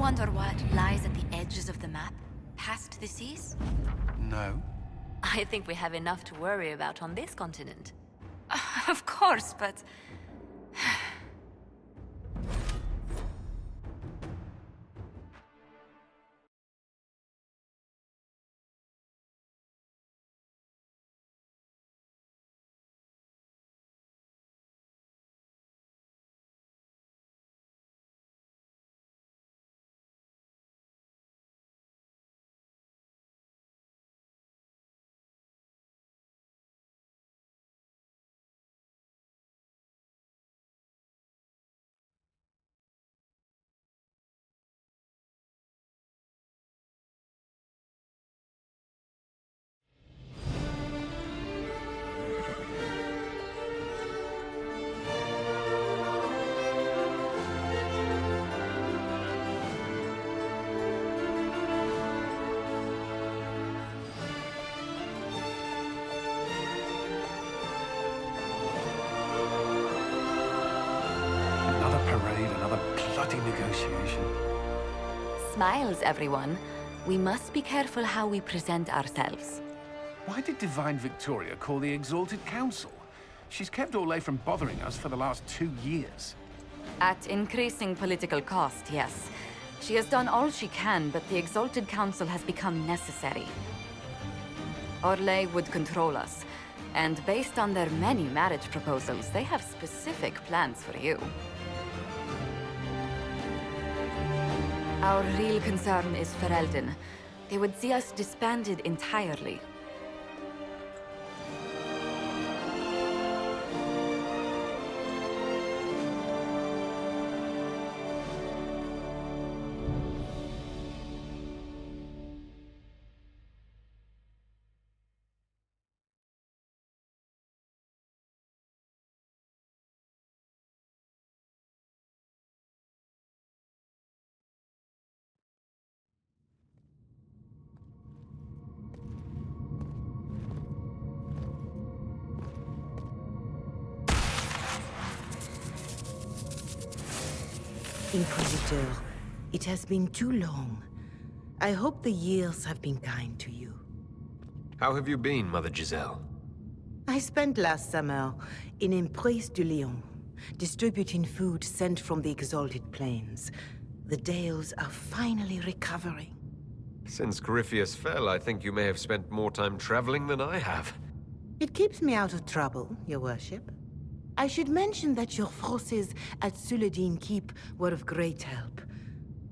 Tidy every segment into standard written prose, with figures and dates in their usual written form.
wonder what lies at the edges of the map, past the seas? No. I think we have enough to worry about on this continent. Of course, but... Negotiation. Smiles, everyone. We must be careful how we present ourselves. Why did Divine Victoria call the Exalted Council? She's kept Orlais from bothering us for the last 2 years. At increasing political cost, yes. She has done all she can, but the Exalted Council has become necessary. Orlais would control us, and based on their many marriage proposals, they have specific plans for you. Our real concern is Ferelden. They would see us disbanded entirely. Inquisitor, it has been too long. I hope the years have been kind to you. How have you been, Mother Giselle? I spent last summer in Emprise de Lyon, distributing food sent from the Exalted Plains. The Dales are finally recovering. Since Corypheus fell, I think you may have spent more time traveling than I have. It keeps me out of trouble, Your Worship. I should mention that your forces at Suladin Keep were of great help.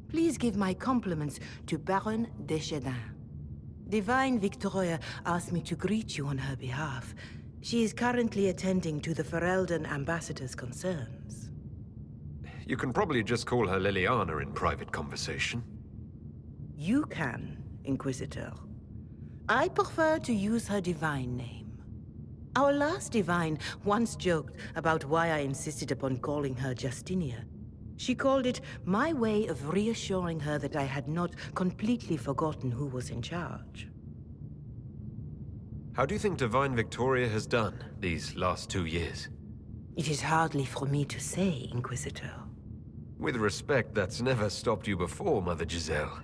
Please give my compliments to Baron Deschedin. Divine Victoria asked me to greet you on her behalf. She is currently attending to the Ferelden ambassador's concerns. You can probably just call her Liliana in private conversation. You can, Inquisitor. I prefer to use her divine name. Our last divine once joked about why I insisted upon calling her Justinia. She called it my way of reassuring her that I had not completely forgotten who was in charge. How do you think Divine Victoria has done these last 2 years? It is hardly for me to say, Inquisitor. With respect, that's never stopped you before, Mother Giselle.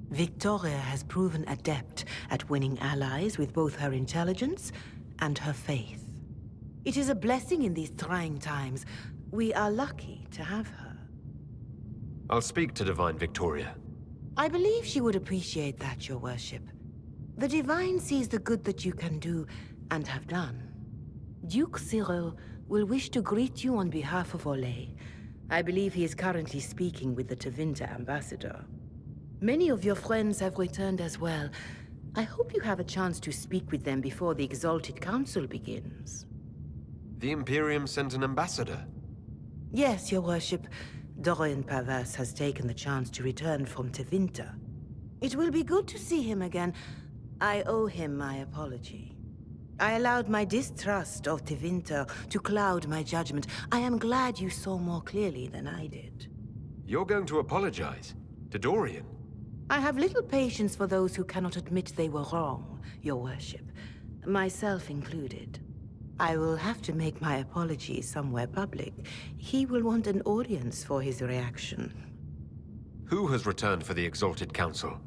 Victoria has proven adept at winning allies with both her intelligence and her faith. It is a blessing in these trying times. We are lucky to have her. I'll speak to Divine Victoria. I believe she would appreciate that, Your Worship. The Divine sees the good that you can do and have done. Duke Cyril will wish to greet you on behalf of Orlais. I believe he is currently speaking with the Tevinter ambassador. Many of your friends have returned as well. I hope you have a chance to speak with them before the Exalted Council begins. The Imperium sent an ambassador? Yes, Your Worship. Dorian Pavas has taken the chance to return from Tevinter. It will be good to see him again. I owe him my apology. I allowed my distrust of Tevinter to cloud my judgment. I am glad you saw more clearly than I did. You're going to apologize? To Dorian? I have little patience for those who cannot admit they were wrong, Your Worship. Myself included. I will have to make my apologies somewhere public. He will want an audience for his reaction. Who has returned for the Exalted Council?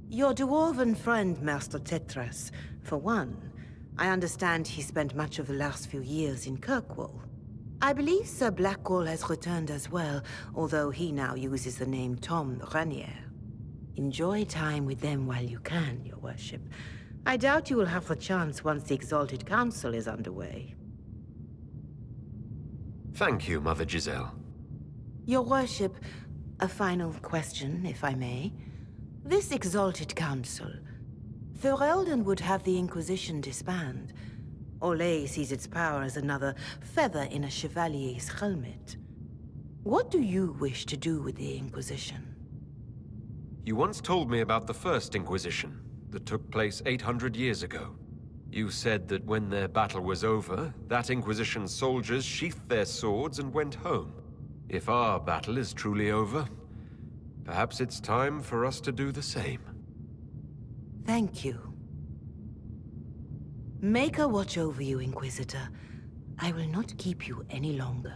Your dwarven friend, Master Tetras, for one. I understand he spent much of the last few years in Kirkwall. I believe Sir Blackwall has returned as well, although he now uses the name Tom Ranier. Enjoy time with them while you can, Your Worship. I doubt you will have the chance once the Exalted Council is underway. Thank you, Mother Giselle. Your Worship, a final question, if I may. This Exalted Council, Ferelden would have the Inquisition disband. Orlais sees its power as another feather in a chevalier's helmet. What do you wish to do with the Inquisition? You once told me about the First Inquisition that took place 800 years ago. You said that when their battle was over, that Inquisition's soldiers sheathed their swords and went home. If our battle is truly over, perhaps it's time for us to do the same. Thank you. Maker watch over you, Inquisitor. I will not keep you any longer.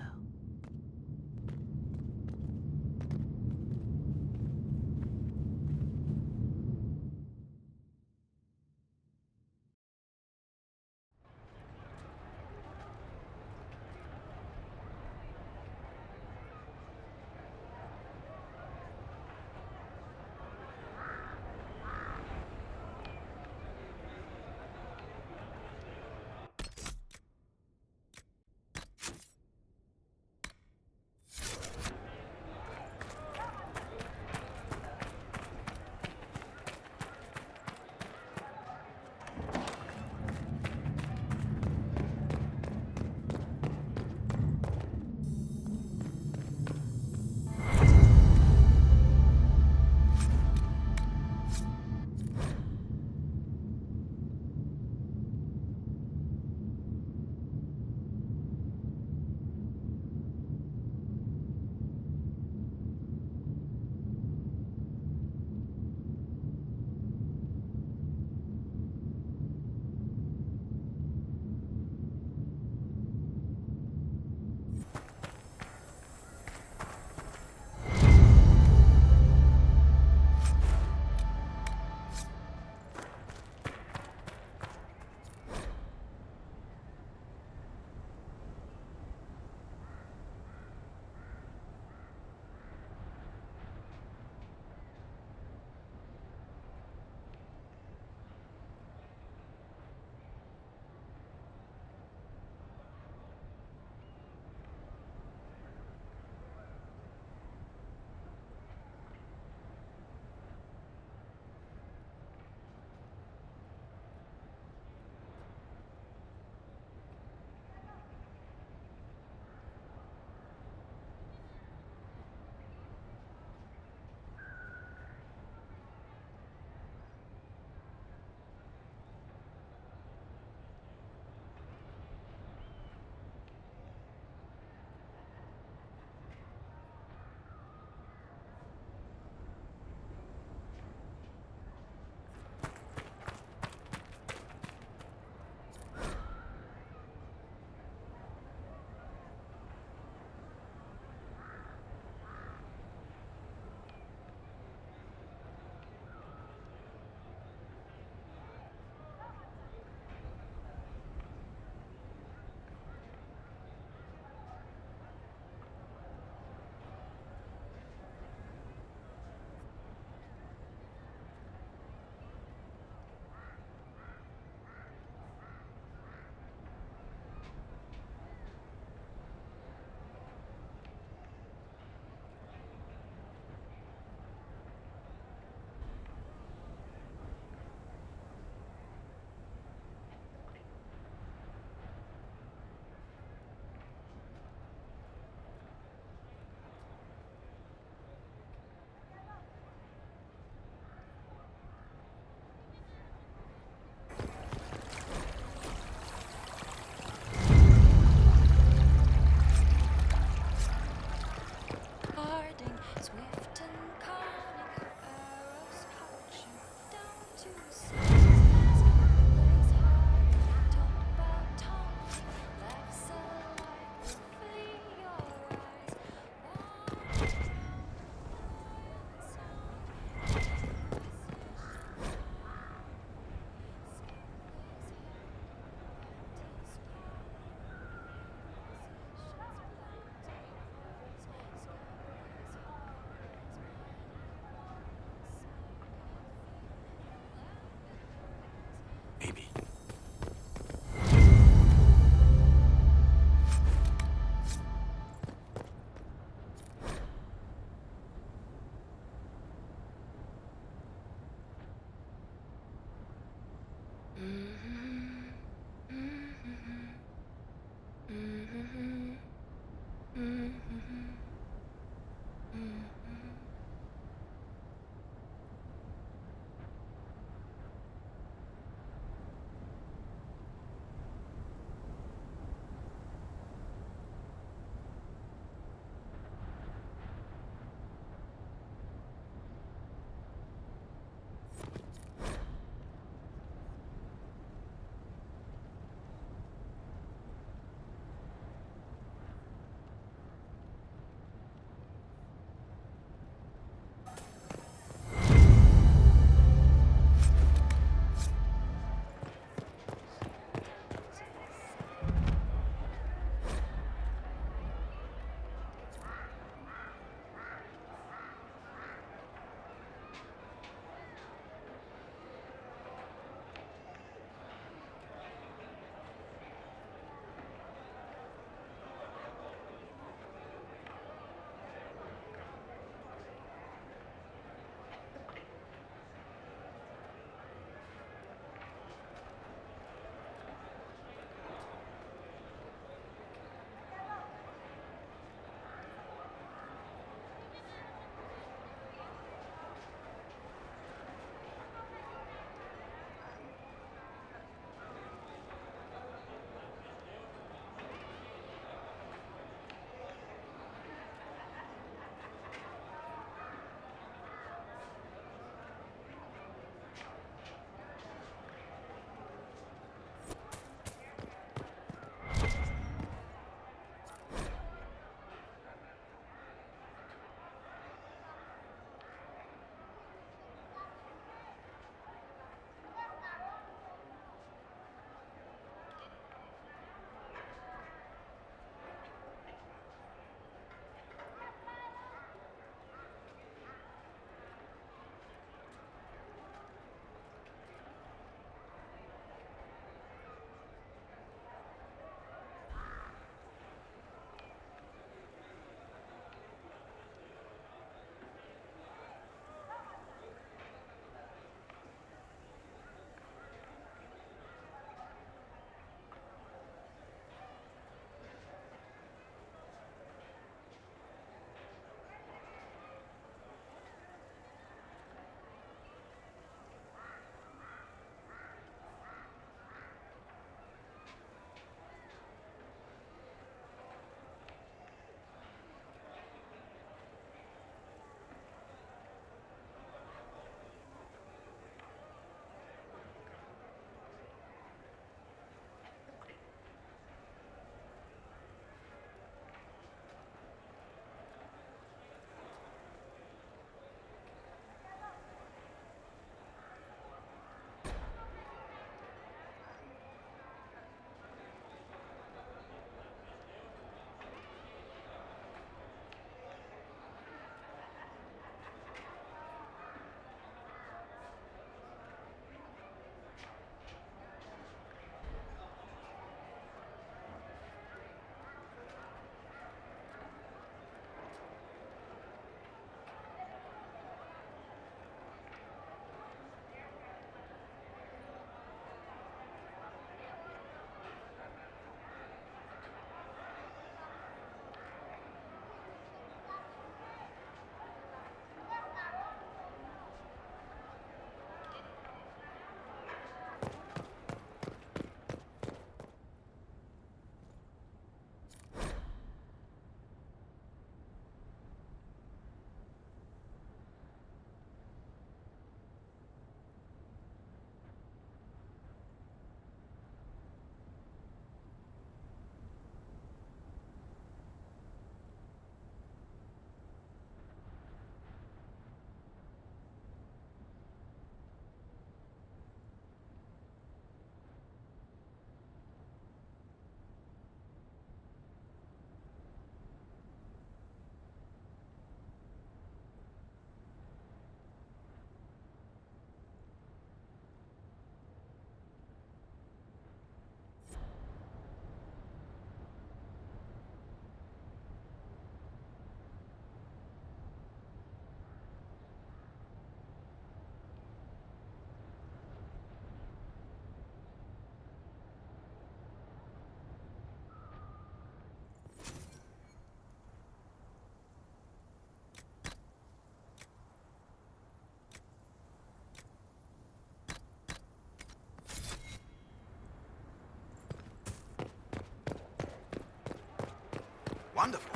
wonderful.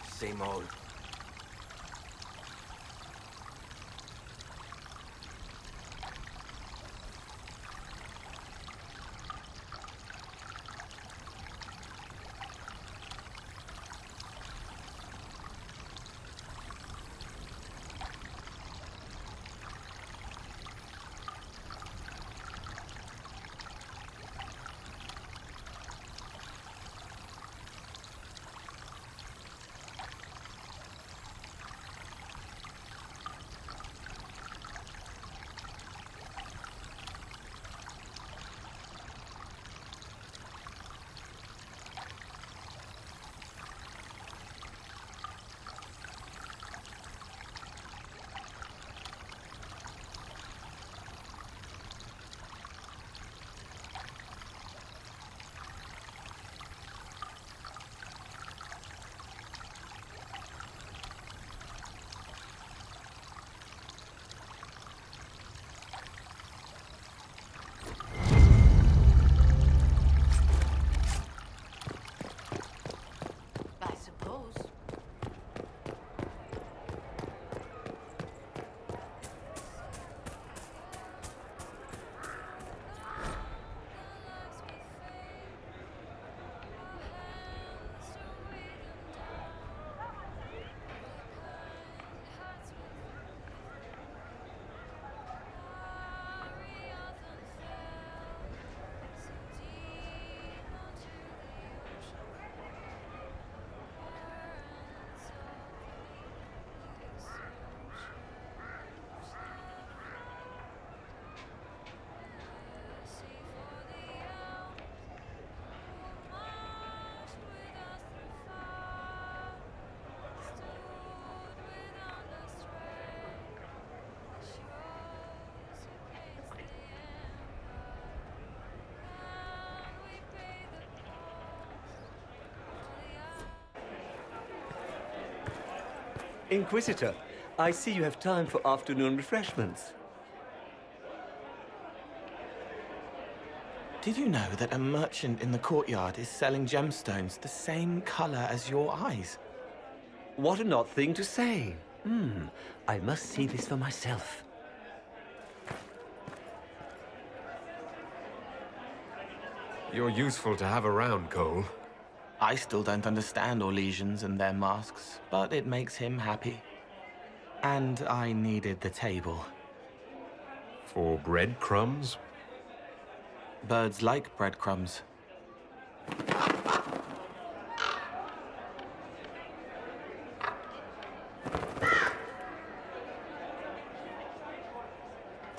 Same old. I suppose. Inquisitor, I see you have time for afternoon refreshments. Did you know that a merchant in the courtyard is selling gemstones the same color as your eyes? What an odd thing to say. I must see this for myself. You're useful to have around, Cole. I still don't understand Orlesians and their masks, but it makes him happy. And I needed the table. For breadcrumbs? Birds like breadcrumbs.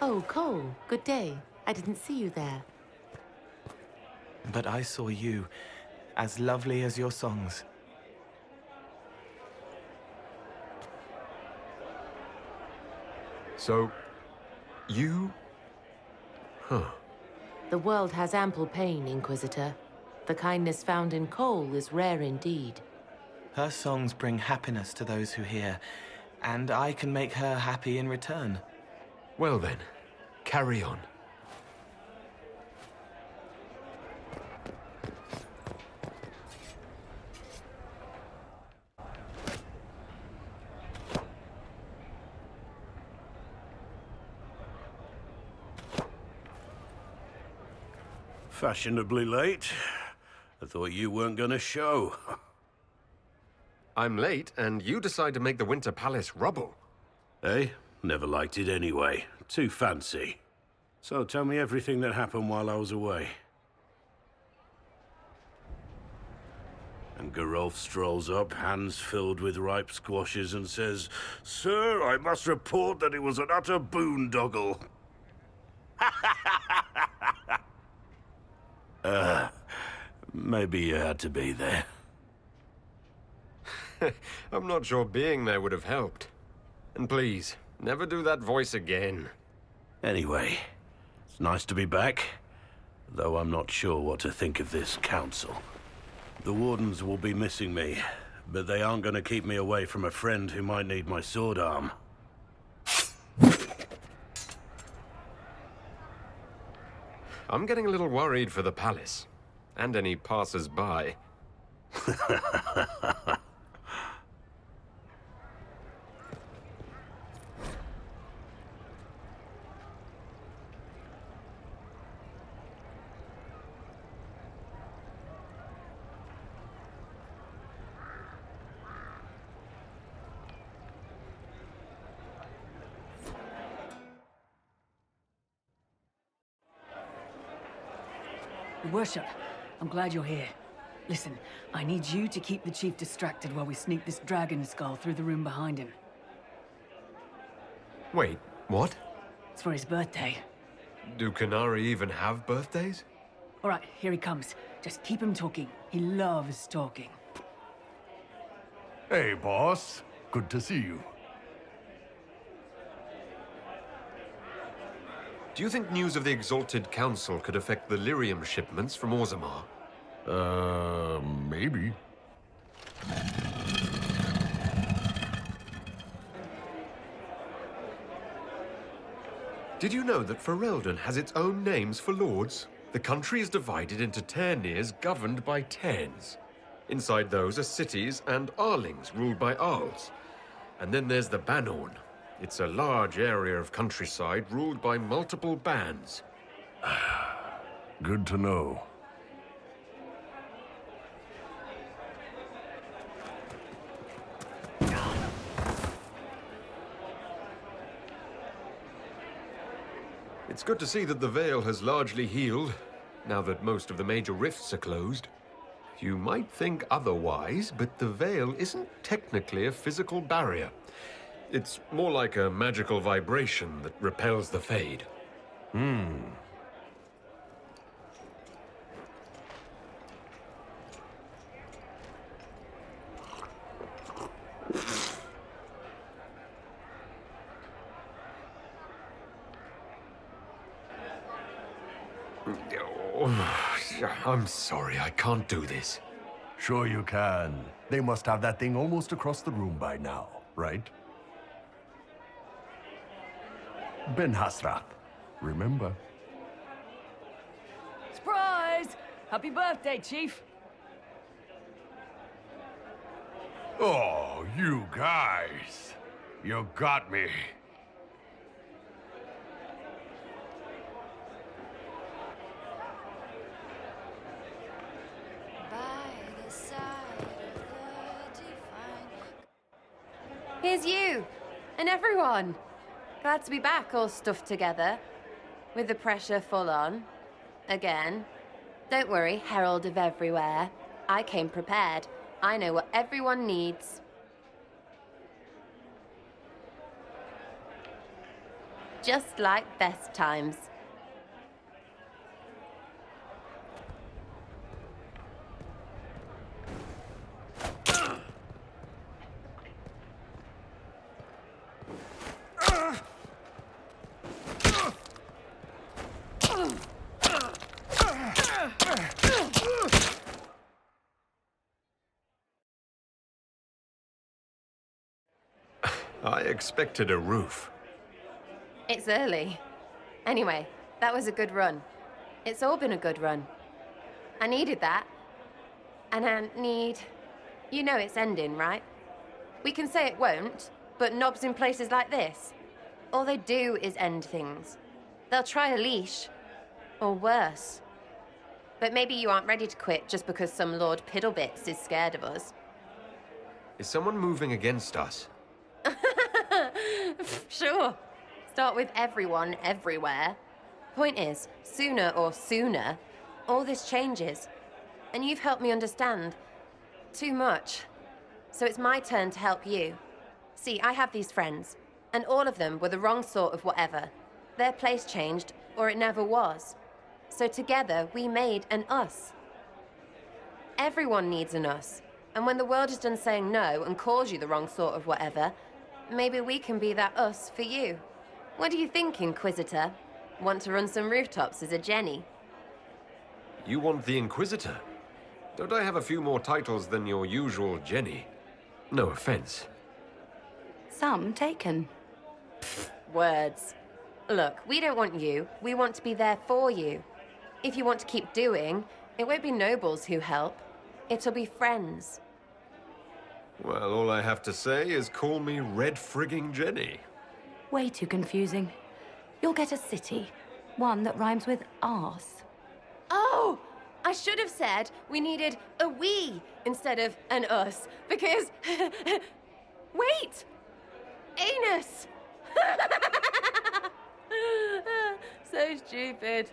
Oh, Cole, good day. I didn't see you there. But I saw you, as lovely as your songs. So, you? Huh. The world has ample pain, Inquisitor. The kindness found in Cole is rare indeed. Her songs bring happiness to those who hear, and I can make her happy in return. Well then, carry on. Fashionably late. I thought you weren't gonna show. I'm late, and you decide to make the Winter Palace rubble. Eh? Never liked it anyway. Too fancy. So tell me everything that happened while I was away. And Geralf strolls up, hands filled with ripe squashes, and says, "Sir, I must report that it was an utter boondoggle." Maybe you had to be there. I'm not sure being there would have helped. And please, never do that voice again. Anyway, it's nice to be back. though I'm not sure what to think of this council. The Wardens will be missing me, but they aren't going to keep me away from a friend who might need my sword arm. I'm getting a little worried for the palace, and any passers-by. Your Worship, I'm glad you're here. Listen, I need you to keep the Chief distracted while we sneak this dragon skull through the room behind him. Wait, what? It's for his birthday. Do Canari even have birthdays? All right, here he comes. Just keep him talking. He loves talking. Hey, boss. Good to see you. Do you think news of the Exalted Council could affect the lyrium shipments from Orzammar? Maybe. Did you know that Ferelden has its own names for lords? The country is divided into Ternirs governed by Terns. Inside those are cities and Arlings ruled by Arls. And then there's the Banorn. It's a large area of countryside ruled by multiple bands. Good to know. It's good to see that the Veil has largely healed, now that most of the major rifts are closed. You might think otherwise, but the Veil isn't technically a physical barrier. It's more like a magical vibration that repels the Fade. I'm sorry, I can't do this. Sure you can. They must have that thing almost across the room by now, right? Ben Hasrat, remember? Surprise! Happy birthday, Chief! Oh, you guys. You got me. Here's you, and everyone. Glad to be back, all stuffed together, with the pressure full on. Again. Don't worry, Herald of Everywhere. I came prepared. I know what everyone needs. Just like best times. I expected a roof. It's early. Anyway, that was a good run. It's all been a good run. I needed that. And I need... You know it's ending, right? We can say it won't, but knobs in places like this, all they do is end things. They'll try a leash. Or worse. But maybe you aren't ready to quit just because some Lord Piddlebits is scared of us. Is someone moving against us? Sure. Start with everyone, everywhere. Point is, sooner, all this changes. And you've helped me understand. Too much. So it's my turn to help you. See, I have these friends, and all of them were the wrong sort of whatever. Their place changed, or it never was. So together, we made an us. Everyone needs an us. And when the world is done saying no and calls you the wrong sort of whatever, maybe we can be that us for you. What do you think, Inquisitor? Want to run some rooftops as a Jenny? You want the Inquisitor? Don't I have a few more titles than your usual Jenny? No offense. Some taken. Words. Look, we don't want you. We want to be there for you. If you want to keep doing, it won't be nobles who help. It'll be friends. Well, all I have to say is call me Red Frigging Jenny. Way too confusing. You'll get a city. One that rhymes with arse. Oh! I should have said we needed a we instead of an us, because... Wait! Anus! So stupid.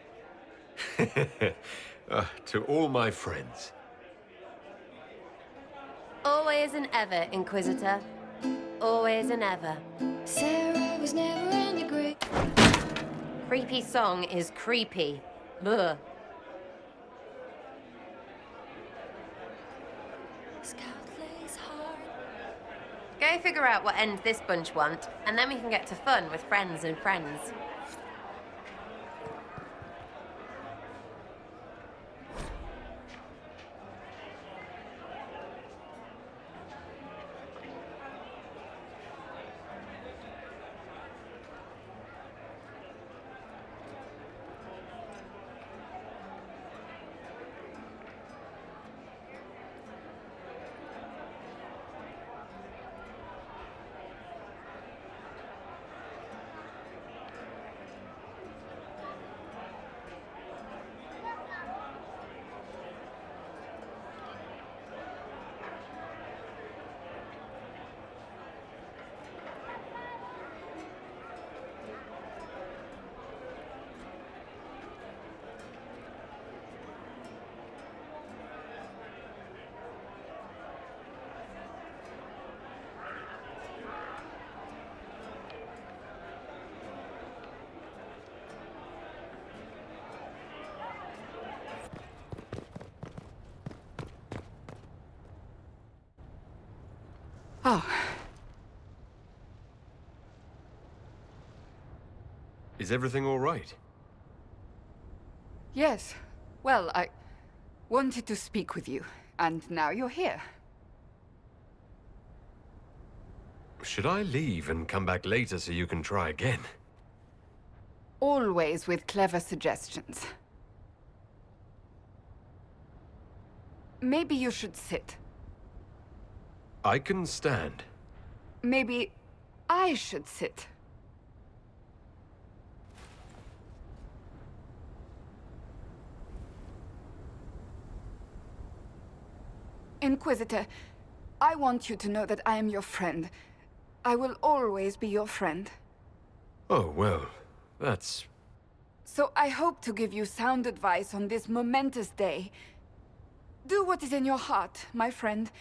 To all my friends. Always and ever, Inquisitor. Always and ever. Sarah was never on the grid. Creepy song is creepy. Ugh. Go figure out what end this bunch want, and then we can get to fun with friends and friends. Oh. Is everything all right? Yes. Well, I wanted to speak with you, and now you're here. Should I leave and come back later so you can try again? Always with clever suggestions. Maybe you should sit. I can stand. Maybe I should sit. Inquisitor, I want you to know that I am your friend. I will always be your friend. Oh, well, that's... So I hope to give you sound advice on this momentous day. Do what is in your heart, my friend,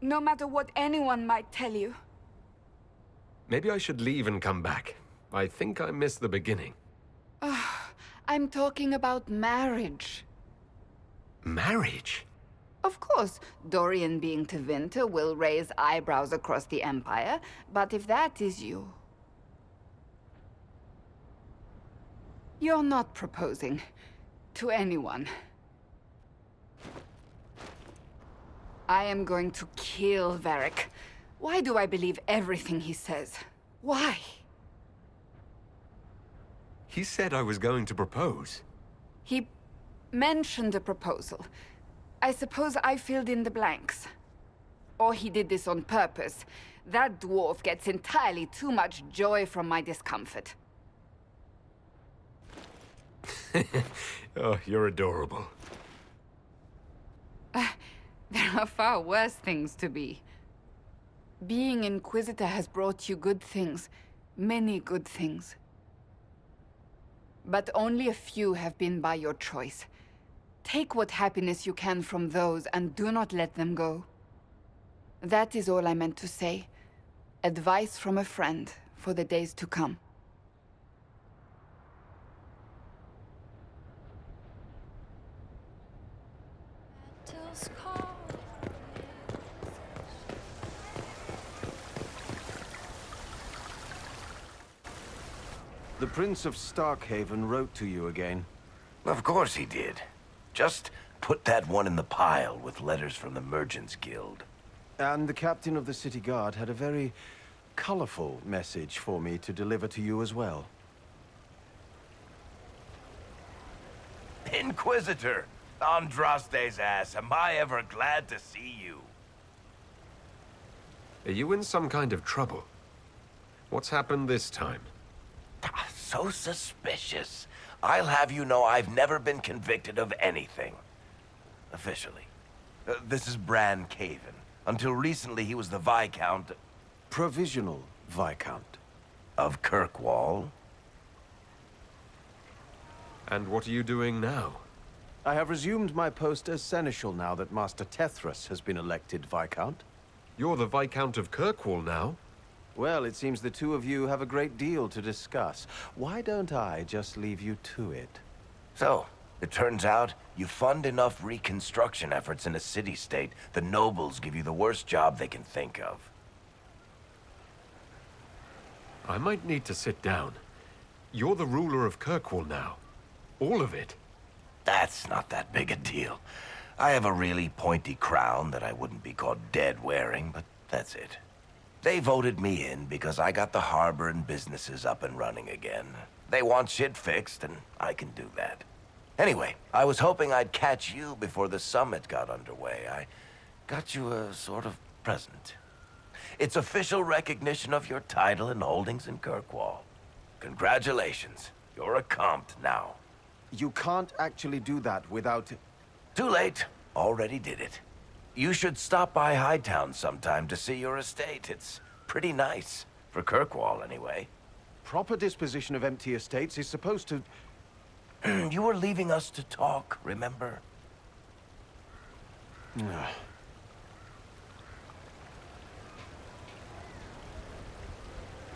no matter what anyone might tell you. Maybe I should leave and come back. I think I missed the beginning. I'm talking about marriage. Marriage? Of course, Dorian being Tevinter will raise eyebrows across the Empire, but if that is you... You're not proposing to anyone. I am going to kill Varric. Why do I believe everything he says? Why? He said I was going to propose. He mentioned a proposal. I suppose I filled in the blanks. Or he did this on purpose. That dwarf gets entirely too much joy from my discomfort. Oh, you're adorable. There are far worse things to be. Being Inquisitor has brought you good things. Many good things. But only a few have been by your choice. Take what happiness you can from those and do not let them go. That is all I meant to say. Advice from a friend for the days to come. The Prince of Starkhaven wrote to you again. Of course he did. Just put that one in the pile with letters from the Merchants Guild. And the captain of the city guard had a very colorful message for me to deliver to you as well. Inquisitor! Andraste's ass, am I ever glad to see you. Are you in some kind of trouble? What's happened this time? So suspicious. I'll have you know I've never been convicted of anything. Officially. This is Bran Caven. Until recently, he was the Viscount... Provisional Viscount. Of Kirkwall. And what are you doing now? I have resumed my post as Seneschal now that Master Tethras has been elected Viscount. You're the Viscount of Kirkwall now? Well, it seems the two of you have a great deal to discuss. Why don't I just leave you to it? So, it turns out you fund enough reconstruction efforts in a city-state, the nobles give you the worst job they can think of. I might need to sit down. You're the ruler of Kirkwall now. All of it. That's not that big a deal. I have a really pointy crown that I wouldn't be caught dead wearing, but that's it. They voted me in because I got the harbor and businesses up and running again. They want shit fixed, and I can do that. Anyway, I was hoping I'd catch you before the summit got underway. I got you a sort of present. It's official recognition of your title and holdings in Kirkwall. Congratulations. You're a compt now. You can't actually do that without... Too late. Already did it. You should stop by Hightown sometime to see your estate. It's pretty nice. For Kirkwall, anyway. Proper disposition of empty estates is supposed to... You were leaving us to talk, remember?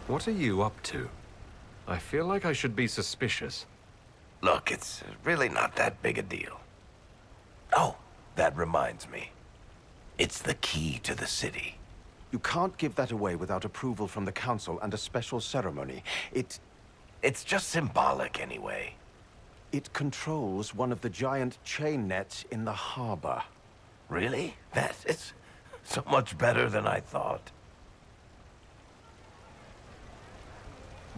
What are you up to? I feel like I should be suspicious. Look, it's really not that big a deal. Oh, that reminds me. It's the key to the city. You can't give that away without approval from the council and a special ceremony. It's just symbolic anyway. It controls one of the giant chain nets in the harbor. Really? That is so much better than I thought.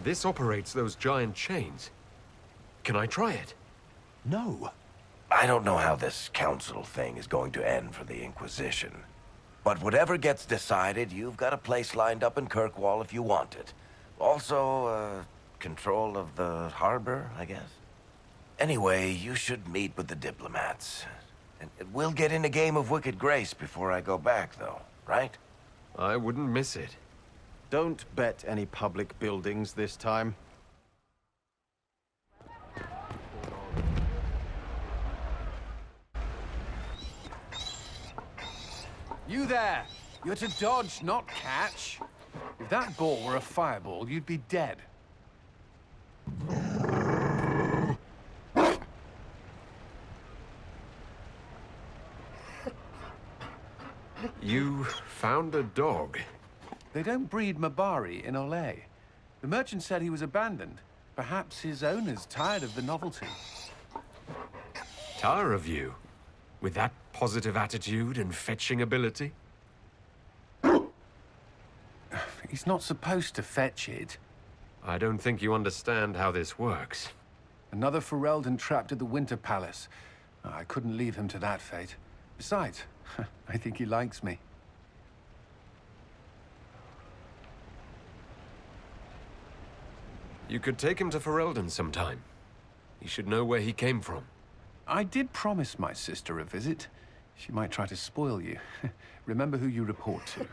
This operates those giant chains. Can I try it? No. I don't know how this council thing is going to end for the Inquisition. But whatever gets decided, you've got a place lined up in Kirkwall if you want it. Also, control of the harbor, I guess. Anyway, you should meet with the diplomats. And we'll get in a game of Wicked Grace before I go back, though, right? I wouldn't miss it. Don't bet any public buildings this time. You there! You're to dodge, not catch. If that ball were a fireball, you'd be dead. You found a dog? They don't breed Mabari in Orlais. The merchant said he was abandoned. Perhaps his owner's tired of the novelty. Tire of you? With that positive attitude and fetching ability? He's not supposed to fetch it. I don't think you understand how this works. Another Ferelden trapped at the Winter Palace. I couldn't leave him to that fate. Besides, I think he likes me. You could take him to Ferelden sometime. He should know where he came from. I did promise my sister a visit. She might try to spoil you. Remember who you report to.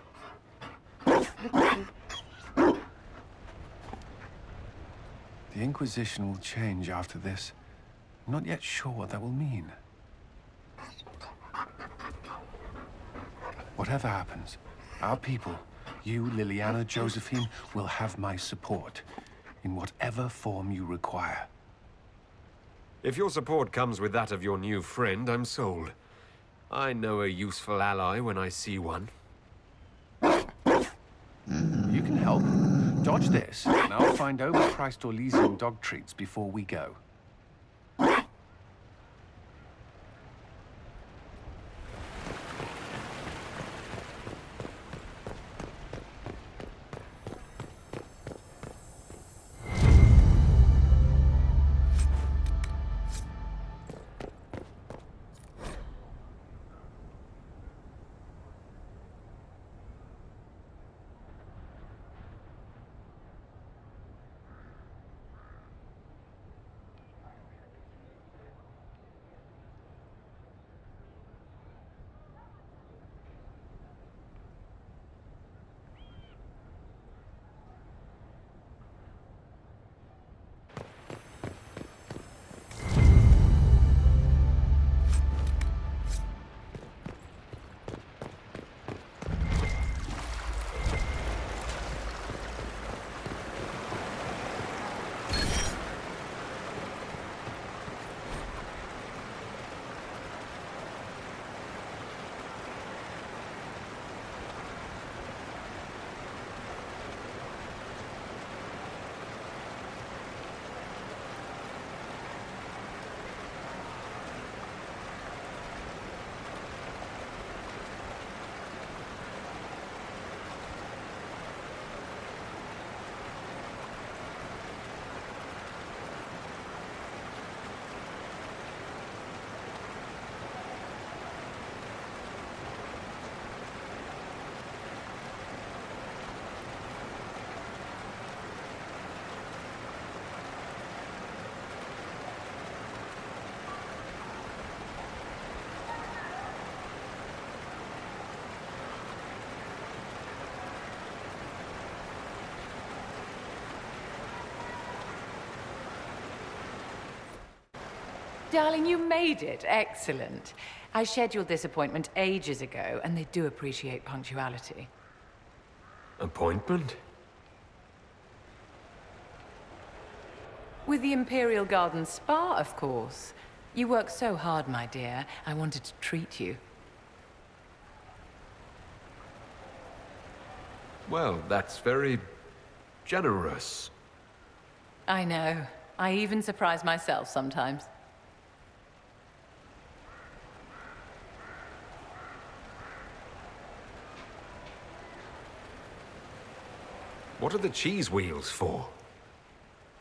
The Inquisition will change after this. I'm not yet sure what that will mean. Whatever happens, our people, you, Liliana, Josephine, will have my support in whatever form you require. If your support comes with that of your new friend, I'm sold. I know a useful ally when I see one. You can help. Dodge this, and I'll find overpriced Orlesian dog treats before we go. Darling, you made it. Excellent. I scheduled this appointment ages ago, and they do appreciate punctuality. Appointment? With the Imperial Garden Spa, of course. You work so hard, my dear. I wanted to treat you. Well, that's very generous. I know. I even surprise myself sometimes. What are the cheese wheels for?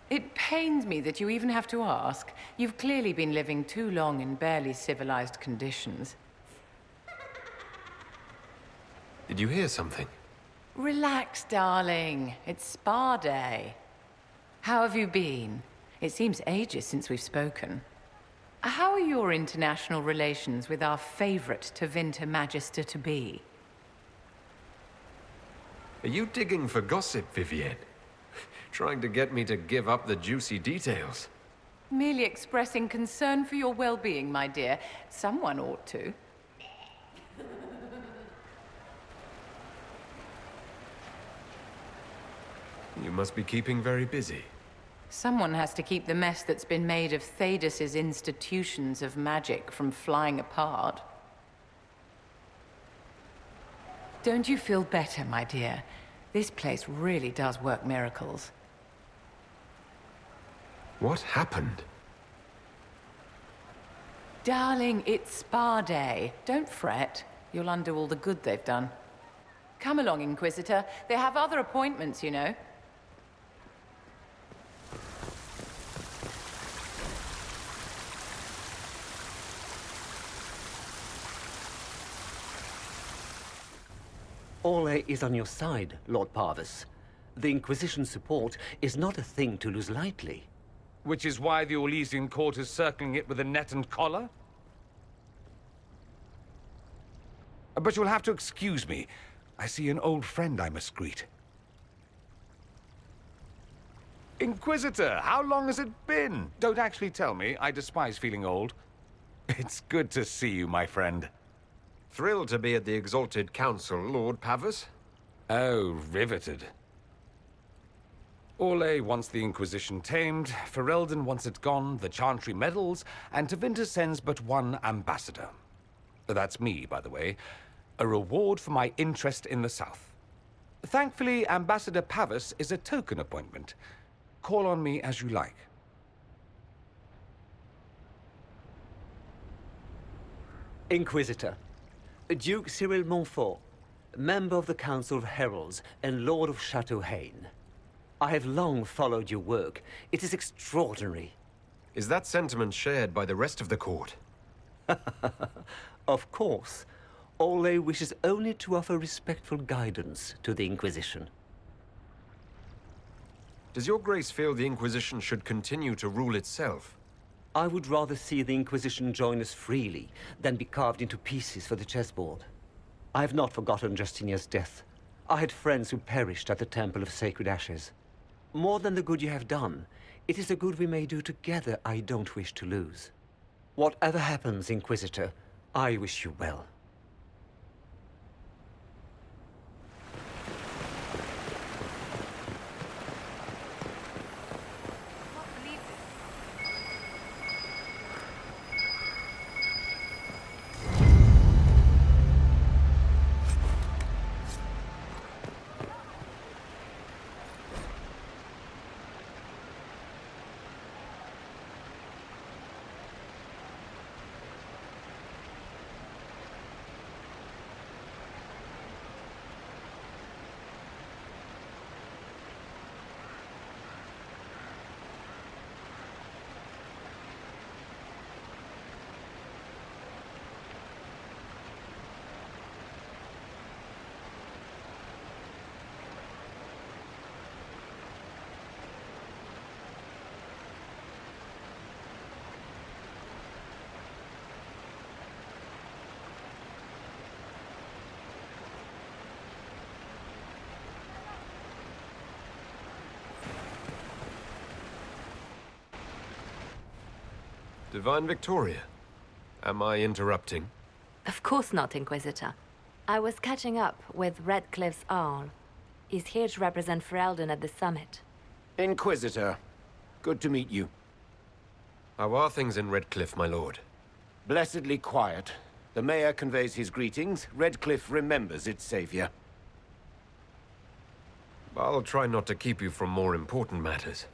It pains me that you even have to ask. You've clearly been living too long in barely civilized conditions. Did you hear something? Relax, darling. It's spa day. How have you been? It seems ages since we've spoken. How are your international relations with our favorite Tevinter Magister-to-be? Are you digging for gossip, Vivienne? Trying to get me to give up the juicy details? Merely expressing concern for your well-being, my dear. Someone ought to. You must be keeping very busy. Someone has to keep the mess that's been made of Thaddeus's institutions of magic from flying apart. Don't you feel better, my dear? This place really does work miracles. What happened? Darling, it's spa day. Don't fret. You'll undo all the good they've done. Come along, Inquisitor. They have other appointments, you know. Orle is on your side, Lord Parvis. The Inquisition support is not a thing to lose lightly. Which is why the Orlesian court is circling it with a net and collar? But you'll have to excuse me. I see an old friend I must greet. Inquisitor, how long has it been? Don't actually tell me. I despise feeling old. It's good to see you, my friend. Thrilled to be at the Exalted Council, Lord Parvis. Oh, riveted. Orle wants the Inquisition tamed, Ferelden wants it gone, the Chantry meddles, and Tevinter sends but one ambassador. That's me, by the way. A reward for my interest in the South. Thankfully, Ambassador Parvis is a token appointment. Call on me as you like. Inquisitor, Duke Cyril Montfort, member of the Council of Heralds and Lord of Chateau Haine. I have long followed your work. It is extraordinary. Is that sentiment shared by the rest of the court? Of course. Orle wishes only to offer respectful guidance to the Inquisition. Does your grace feel the Inquisition should continue to rule itself? I would rather see the Inquisition join us freely than be carved into pieces for the chessboard. I have not forgotten Justinia's death. I had friends who perished at the Temple of Sacred Ashes. More than the good you have done, it is the good we may do together I don't wish to lose. Whatever happens, Inquisitor, I wish you well. Divine Victoria, am I interrupting? Of course not, Inquisitor. I was catching up with Redcliffe's Arl. He's here to represent Ferelden at the summit. Inquisitor, good to meet you. How are things in Redcliffe, my lord? Blessedly quiet. The mayor conveys his greetings. Redcliffe remembers its savior. I'll try not to keep you from more important matters.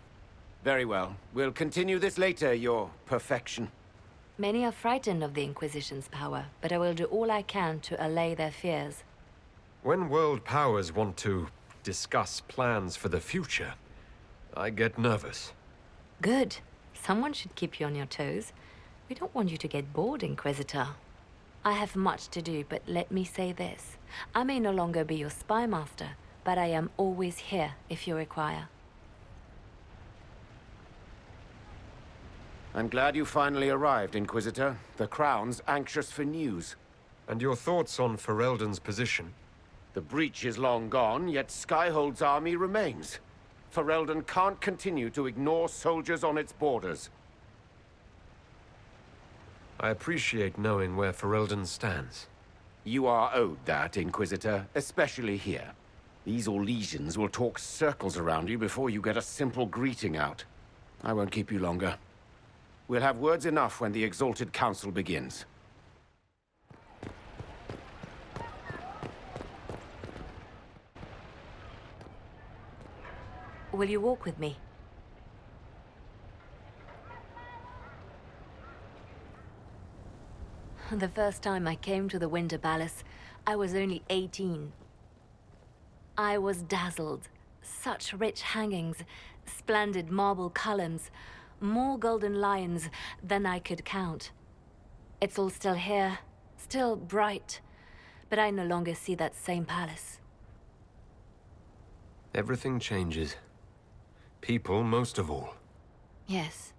Very well. We'll continue this later, your perfection. Many are frightened of the Inquisition's power, but I will do all I can to allay their fears. When world powers want to discuss plans for the future, I get nervous. Good. Someone should keep you on your toes. We don't want you to get bored, Inquisitor. I have much to do, but let me say this. I may no longer be your spy master, but I am always here if you require. I'm glad you finally arrived, Inquisitor. The Crown's anxious for news. And your thoughts on Ferelden's position? The breach is long gone, yet Skyhold's army remains. Ferelden can't continue to ignore soldiers on its borders. I appreciate knowing where Ferelden stands. You are owed that, Inquisitor, especially here. These Orlesians will talk circles around you before you get a simple greeting out. I won't keep you longer. We'll have words enough when the Exalted Council begins. Will you walk with me? The first time I came to the Winter Palace, I was only 18. I was dazzled. Such rich hangings, splendid marble columns, more golden lions than I could count. It's all still here, still bright, but I no longer see that same palace. Everything changes. People most of all. Yes.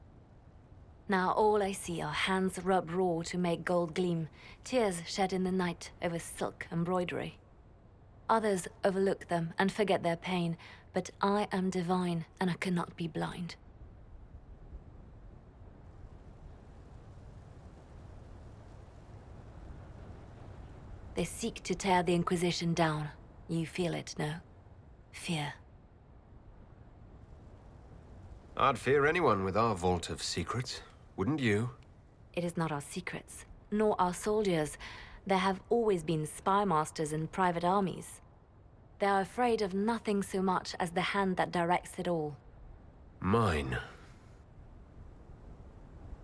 Now all I see are hands rubbed raw to make gold gleam, tears shed in the night over silk embroidery. Others overlook them and forget their pain, but I am divine and I cannot be blind. They seek to tear the Inquisition down. You feel it, no? Fear. I'd fear anyone with our vault of secrets, wouldn't you? It is not our secrets, nor our soldiers. There have always been spy masters and private armies. They are afraid of nothing so much as the hand that directs it all. Mine.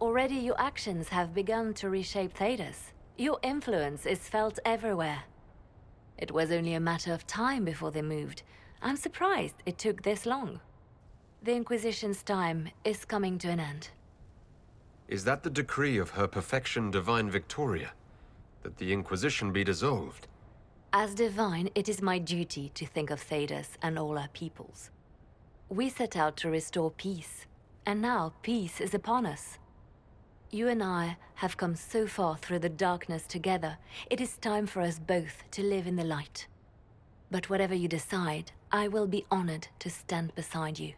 Already your actions have begun to reshape Thedas. Your influence is felt everywhere. It was only a matter of time before they moved. I'm surprised it took this long. The Inquisition's time is coming to an end. Is that the decree of Her Perfection Divine Victoria? That the Inquisition be dissolved? As divine, it is my duty to think of Thedas and all our peoples. We set out to restore peace, and now peace is upon us. You and I have come so far through the darkness together. It is time for us both to live in the light. But whatever you decide, I will be honored to stand beside you.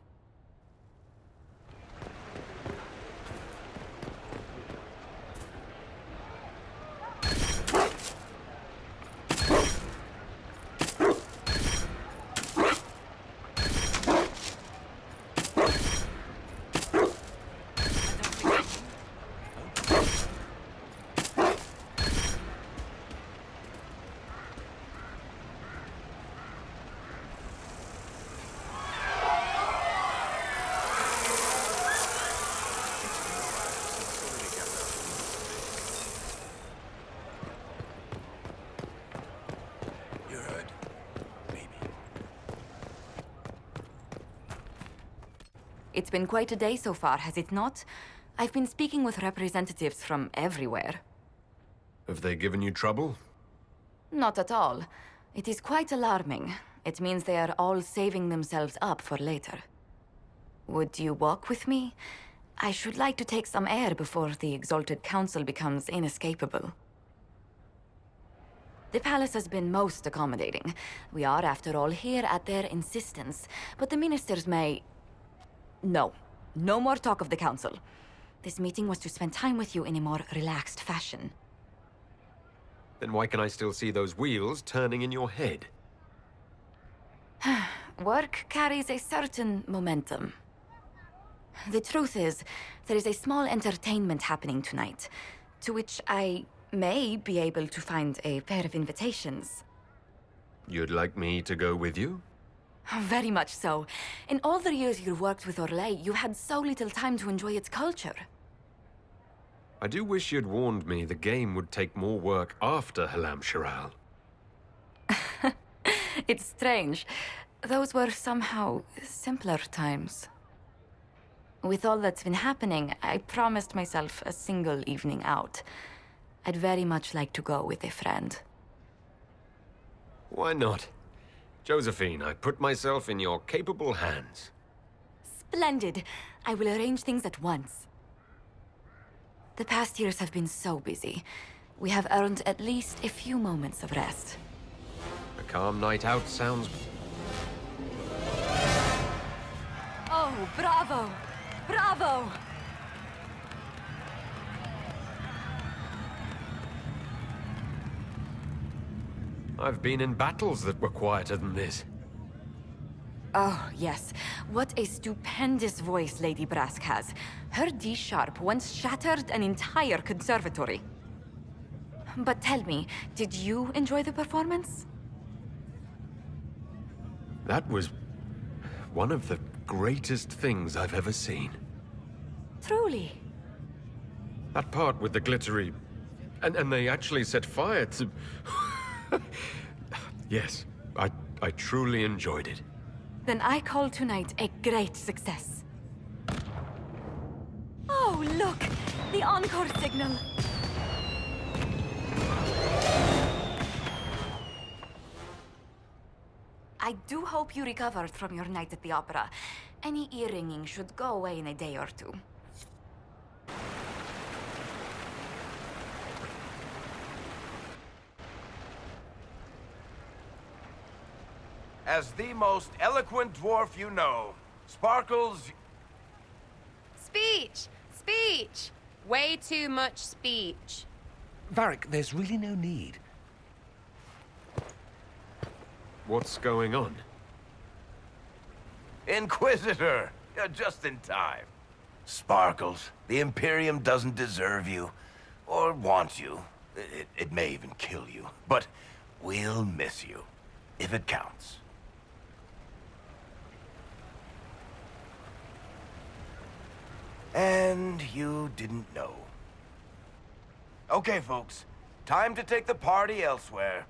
It's been quite a day so far, has it not? I've been speaking with representatives from everywhere. Have they given you trouble? Not at all. It is quite alarming. It means they are all saving themselves up for later. Would you walk with me? I should like to take some air before the Exalted Council becomes inescapable. The palace has been most accommodating. We are, after all, here at their insistence, but the ministers may... No. No more talk of the council. This meeting was to spend time with you in a more relaxed fashion. Then why can I still see those wheels turning in your head? Work carries a certain momentum. The truth is, there is a small entertainment happening tonight, to which I may be able to find a pair of invitations. You'd like me to go with you? Very much so. In all the years you worked with Orlais, you had so little time to enjoy its culture. I do wish you'd warned me the game would take more work after Halam Shiral. It's strange. Those were somehow simpler times. With all that's been happening, I promised myself a single evening out. I'd very much like to go with a friend. Why not? Josephine, I put myself in your capable hands. Splendid. I will arrange things at once. The past years have been so busy. We have earned at least a few moments of rest. A calm night out sounds... Oh, bravo! Bravo! I've been in battles that were quieter than this. Oh, yes. What a stupendous voice Lady Brask has. Her D-sharp once shattered an entire conservatory. But tell me, did you enjoy the performance? That was one of the greatest things I've ever seen. Truly. That part with the glittery... And they actually set fire to... Yes, I truly enjoyed it. Then I call tonight a great success. Oh, look! The encore signal! I do hope you recovered from your night at the opera. Any ear-ringing should go away in a day or two. As the most eloquent dwarf you know, Sparkles... Speech! Speech! Way too much speech. Varric, there's really no need. What's going on? Inquisitor! You're just in time. Sparkles, the Imperium doesn't deserve you, or want you. It may even kill you, but we'll miss you, if it counts. And you didn't know. Okay, folks. Time to take the party elsewhere.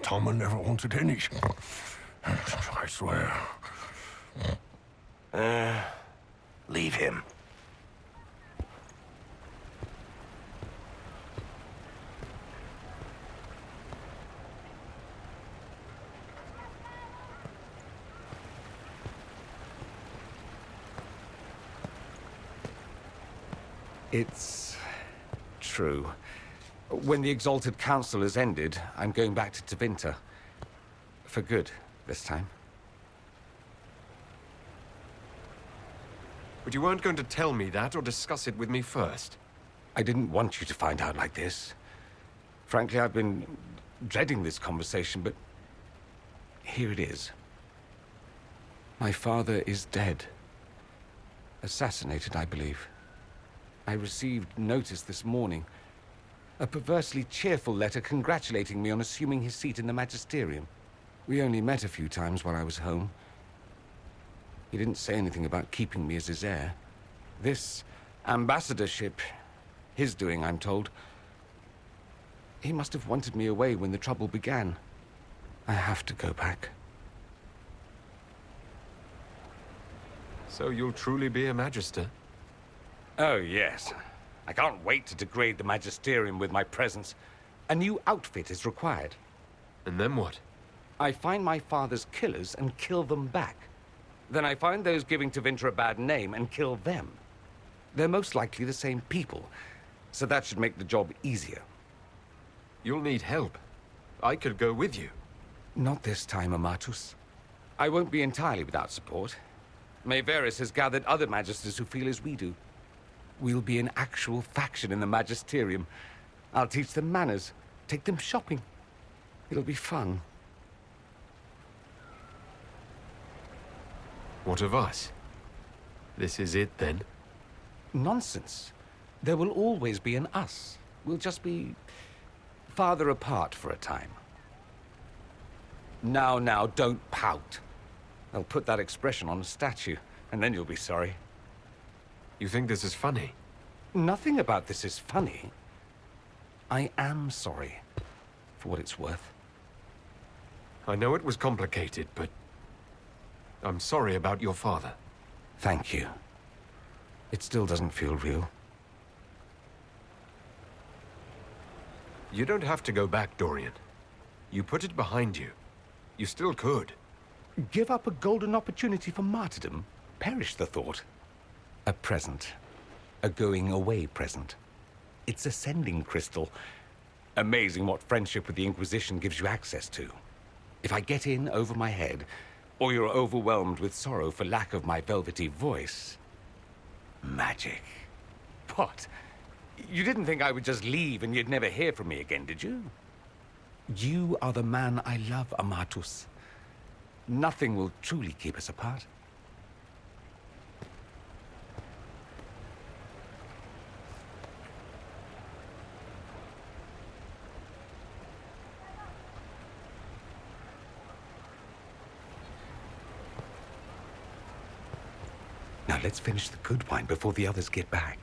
Toma never wanted any. I swear. Leave him. It's true. When the Exalted Council has ended, I'm going back to Tevinter. For good, this time. But you weren't going to tell me that or discuss it with me first. I didn't want you to find out like this. Frankly, I've been dreading this conversation, but here it is. My father is dead. Assassinated, I believe. I received notice this morning. A perversely cheerful letter congratulating me on assuming his seat in the Magisterium. We only met a few times while I was home. He didn't say anything about keeping me as his heir. This ambassadorship, his doing, I'm told. He must have wanted me away when the trouble began. I have to go back. So you'll truly be a Magister? Oh, yes. I can't wait to degrade the Magisterium with my presence. A new outfit is required. And then what? I find my father's killers and kill them back. Then I find those giving Tevinter a bad name and kill them. They're most likely the same people, so that should make the job easier. You'll need help. I could go with you. Not this time, Amatus. I won't be entirely without support. Mayveris has gathered other magisters who feel as we do. We'll be an actual faction in the Magisterium. I'll teach them manners, take them shopping. It'll be fun. What of us? This is it, then? Nonsense. There will always be an us. We'll just be farther apart for a time. Now, don't pout. I'll put that expression on a statue, and then you'll be sorry. You think this is funny? Nothing about this is funny. I am sorry, for what it's worth. I know it was complicated, but I'm sorry about your father. Thank you. It still doesn't feel real. You don't have to go back, Dorian. You put it behind you. You still could. Give up a golden opportunity for martyrdom? Perish the thought. A present. A going-away present. It's a sending crystal. Amazing what friendship with the Inquisition gives you access to. If I get in over my head, or you're overwhelmed with sorrow for lack of my velvety voice... magic. What? You didn't think I would just leave and you'd never hear from me again, did you? You are the man I love, Amatus. Nothing will truly keep us apart. Now let's finish the good wine before the others get back.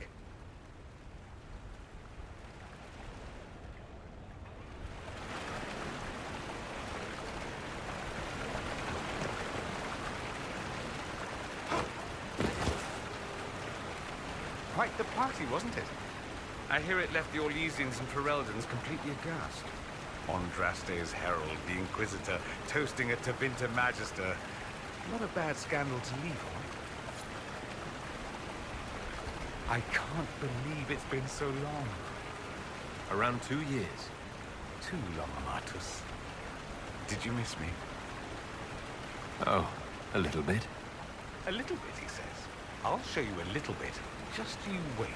Quite the party, wasn't it? I hear it left the Orlesians and Fereldans completely aghast. Andraste's herald, the Inquisitor, toasting a Tevinter Magister. Not a bad scandal to leave on. I can't believe it's been so long. Around 2 years. Too long, Amatus. Did you miss me? Oh, a little bit. A little bit, he says. I'll show you a little bit. Just you wait.